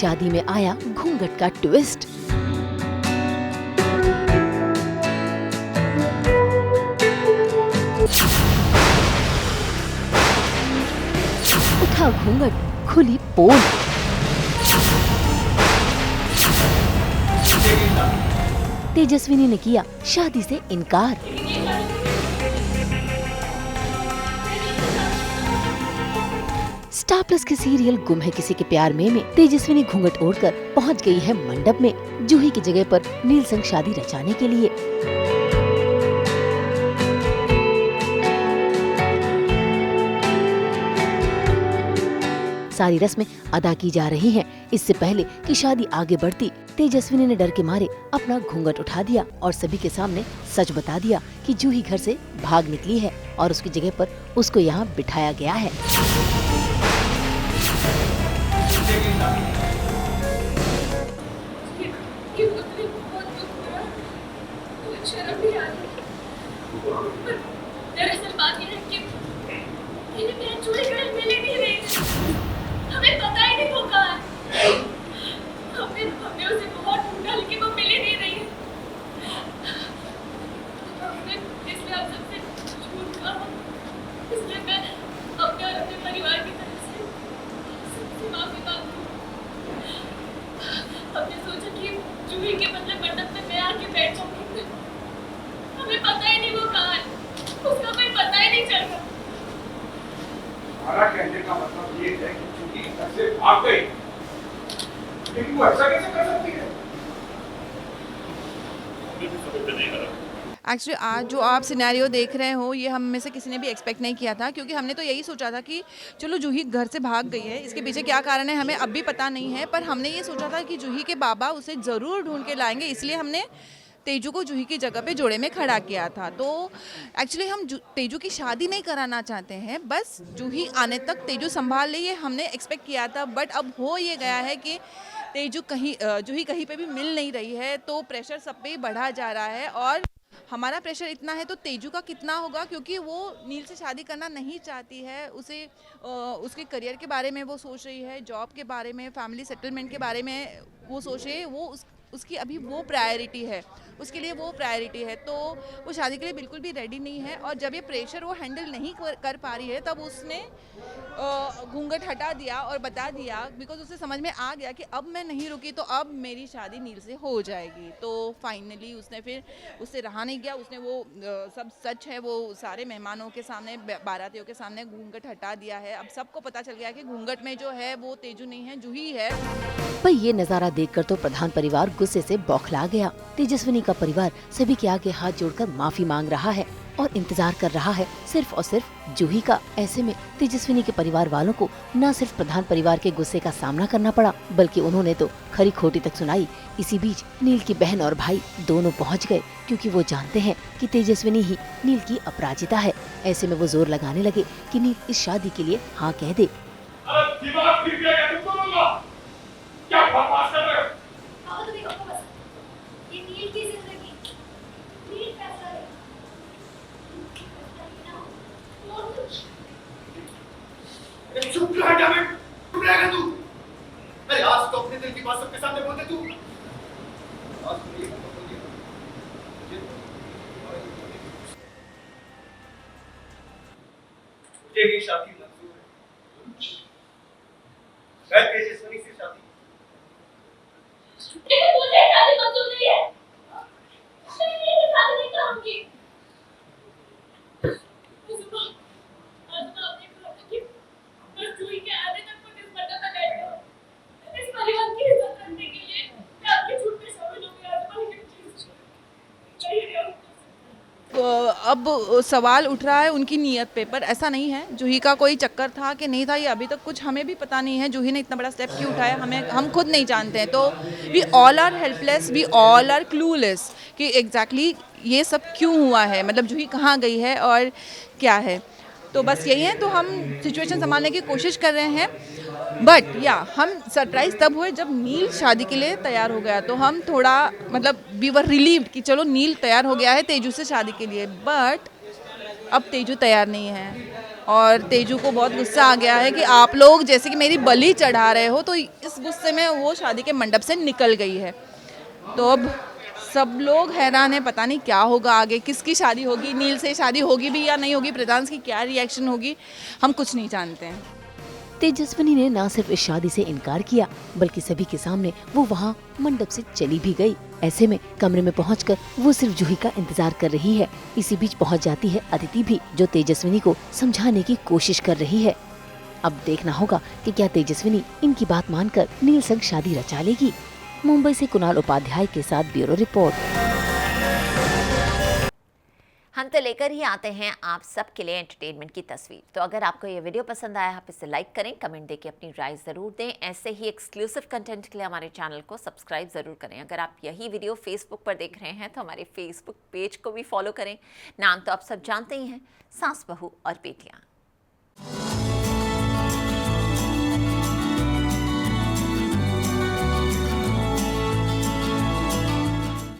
शादी में आया घूंघट का ट्विस्ट। उठा घूंघट, खुली पोल। तेजस्विनी ने किया शादी से इनकार। स्टार प्लस के सीरियल गुम है किसी के प्यार में तेजस्विनी घूंघट ओढ़कर पहुंच गई है मंडप में जूही की जगह पर नील संग शादी रचाने के लिए। सारी रस्में अदा की जा रही हैं। इससे पहले कि शादी आगे बढ़ती, तेजस्विनी ने डर के मारे अपना घूंघट उठा दिया और सभी के सामने सच बता दिया कि जूही घर से भाग निकली है और उसकी जगह पर उसको यहाँ बिठाया गया है। दरअसल बात यह है कि चूड़ी मिली नहीं रही, हमें पता ही नहीं वो कहाँ है। हमने उसे बहुत ढूंढा लेकिन वो मिली नहीं रही है। इसलिए आप सबसे झूठ कहा, इसलिए मैं अपने और अपने परिवार की तरफ से सबसे माफी मांगती हूँ। हमने सोचा कि जूही के बदले मंडप में मैं आके बैठ जाऊंगी। हमें पता ही नहीं वो कहाँ है, उसका कोई पता ही नहीं चल रहा। हमारा कहने का मतलब ये है कि चूंकि घर से भाग गई, लेकिन वो ऐसा कैसे कर सकती है? एक्चुअली आज जो आप सिनेरियो देख रहे हो ये हम में से किसी ने भी एक्सपेक्ट नहीं किया था, क्योंकि हमने तो यही सोचा था कि चलो जूही घर से भाग गई है, इसके पीछे क्या कारण है हमें अब भी पता नहीं है, पर हमने ये सोचा था कि जूही के बाबा उसे ज़रूर ढूंढ के लाएंगे, इसलिए हमने तेजू को जूही की जगह पे जोड़े में खड़ा किया था। तो एक्चुअली हम तेजू की शादी नहीं कराना चाहते हैं, बस जूही आने तक तेजू संभाल ले, ये हमने एक्सपेक्ट किया था। बट अब हो ये गया है कि जूही कहीं पे भी मिल नहीं रही है, तो प्रेशर सब पे ही बढ़ा जा रहा है। और हमारा प्रेशर इतना है तो तेजू का कितना होगा, क्योंकि वो नील से शादी करना नहीं चाहती है। उसे उसके करियर के बारे में वो सोच रही है, जॉब के बारे में, फैमिली सेटलमेंट के बारे में वो सोच रही है। वो उसकी अभी वो प्रायोरिटी है, उसके लिए वो प्रायोरिटी है, तो वो शादी के लिए बिल्कुल भी रेडी नहीं है। और जब ये प्रेशर वो हैंडल नहीं कर पा रही है, तब उसने घूंघट हटा दिया और बता दिया, बिकॉज उसे समझ में आ गया कि अब मैं नहीं रुकी तो अब मेरी शादी नील से हो जाएगी। तो फाइनली उसने फिर उससे रहा नहीं गया, उसने वो सब सच है वो सारे मेहमानों के सामने, बारातियों के सामने घूंघट हटा दिया है। अब सबको पता चल गया कि घूंघट में जो है वो तेजू नहीं है, जूही है। पर ये नजारा देखकर तो प्रधान परिवार गुस्से से बौखला गया। तेजस्विनी का परिवार सभी के आगे हाथ जोड़कर माफी मांग रहा है और इंतजार कर रहा है सिर्फ और सिर्फ जूही का। ऐसे में तेजस्विनी के परिवार वालों को न सिर्फ प्रधान परिवार के गुस्से का सामना करना पड़ा, बल्कि उन्होंने तो खरी खोटी तक सुनाई। इसी बीच नील की बहन और भाई दोनों पहुंच गए, क्योंकि वो जानते हैं कि तेजस्विनी ही नील की अपराजिता है। ऐसे में वो जोर लगाने लगे कि नील इस शादी के लिए हाँ कह दे। क्या बकवास कर रहे हो? ये नील की जिंदगी, नील फैसला ले। चुप रह जा, मैं चुप रहेगा तू? अरे आज तो अपने दिल की बात सबके सामने बोल दे तू। आज तो ये मुझे ये शादी मंजूर है। मैं तेजस्विनी से शादी मुझे शादी मंजूर नहीं है। मैं ये शादी नहीं करूंगी। आपने कहा कि बस जूही के आने तक मुझे इस मंडप में बैठो। इस परिवार की इज्जत करने के लिए मैं आपके झूठ में शामिल हो गया। अब सवाल उठ रहा है उनकी नीयत पे, पर ऐसा नहीं है। जूही का कोई चक्कर था कि नहीं था, ये अभी तक कुछ हमें भी पता नहीं है। जूही ने इतना बड़ा स्टेप क्यों उठाया हम खुद नहीं जानते हैं। तो we all are helpless, we all are clueless कि एग्जैक्टली ये सब क्यों हुआ है, मतलब जूही कहाँ गई है और क्या है। तो बस यही है। तो हम सिचुएशन संभालने की कोशिश कर रहे हैं, बट या हम सरप्राइज तब हुए जब नील शादी के लिए तैयार हो गया। तो हम थोड़ा मतलब वी वर रिलीव्ड कि चलो नील तैयार हो गया है तेजू से शादी के लिए, बट अब तेजू तैयार नहीं है और तेजू को बहुत गुस्सा आ गया है कि आप लोग जैसे कि मेरी बलि चढ़ा रहे हो, तो इस गुस्से में वो शादी के मंडप से निकल गई है। तो अब सब लोग हैरान हैं, पता नहीं क्या होगा आगे, किसकी शादी होगी, नील से शादी होगी भी या नहीं होगी, प्रधान की क्या रिएक्शन होगी, हम कुछ नहीं जानते हैं। तेजस्विनी ने न सिर्फ इस शादी से इनकार किया बल्कि सभी के सामने वो वहाँ मंडप से चली भी गई। ऐसे में कमरे में पहुंचकर वो सिर्फ जूही का इंतजार कर रही है। इसी बीच पहुंच जाती है अदिति भी, जो तेजस्विनी को समझाने की कोशिश कर रही है। अब देखना होगा कि क्या तेजस्विनी इनकी बात मानकर नील संग शादी रचा लेगी। मुंबई से कुणाल उपाध्याय के साथ ब्यूरो रिपोर्ट। हम तो लेकर ही आते हैं आप सबके लिए एंटरटेनमेंट की तस्वीर। तो अगर आपको ये वीडियो पसंद आया, आप इसे लाइक करें, कमेंट देके अपनी राय ज़रूर दें। ऐसे ही एक्सक्लूसिव कंटेंट के लिए हमारे चैनल को सब्सक्राइब ज़रूर करें। अगर आप यही वीडियो फेसबुक पर देख रहे हैं तो हमारे फेसबुक पेज को भी फॉलो करें। नाम तो आप सब जानते ही हैं, सास बहू और बेटियाँ।